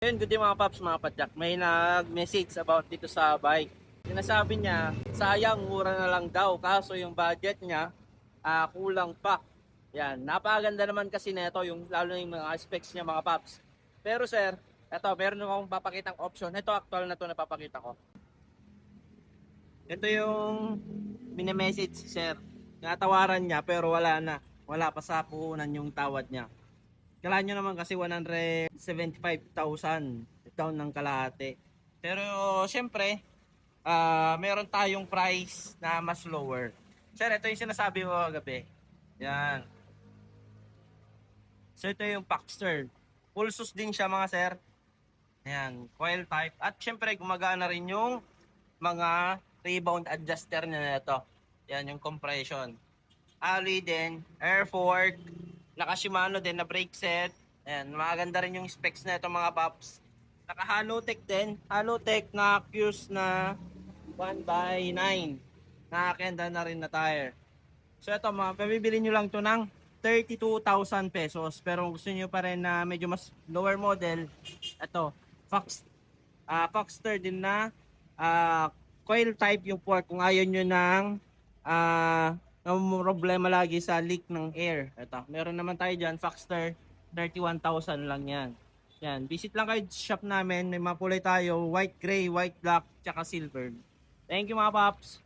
Ayun, good day mga paps, mga padyak. May nag-message about dito sa bike. Sinasabi niya, sayang, mura na lang daw. Kaso yung budget niya, kulang pa. Yan, napakaganda naman kasi nito, yung, lalo na yung mga specs niya mga paps. Pero sir, eto, meron akong papakitang option. Ito, actual na to na papakita ko. Ito yung mini-message sir. Natawaran niya pero wala na. Wala pa sa puhunan yung tawad niya. Kailangan nyo naman kasi 175,000 down ng kalahati. Pero syempre, meron tayong price na mas lower. Sir, ito yung sinasabi ko kagabi. Yan. So ito yung Paxter. Pulsus din siya mga sir. Yan, coil type. At syempre gumagana rin yung mga rebound adjuster niya nito. Yan yung compression. Ali din, air fork, naka Shimano din na brake set. Ayan, maganda rin yung specs na ito mga paps. Naka Halotech din, Halotech na Qs na 1x9. Nakakenda na rin na tire. So ito mga, pabibili nyo lang to ng 32,000 pesos. Pero kung gusto nyo pa rin na medyo mas lower model, ito, Foxster din na coil type yung port kung ayaw nyo ng problema lagi sa leak ng air. Ito, meron naman tayo dyan, Foxster, 31,000 lang yan. Yan, visit lang kayo sa shop namin. May mga kulay tayo, white, gray, white, black, tsaka silver. Thank you mga paps!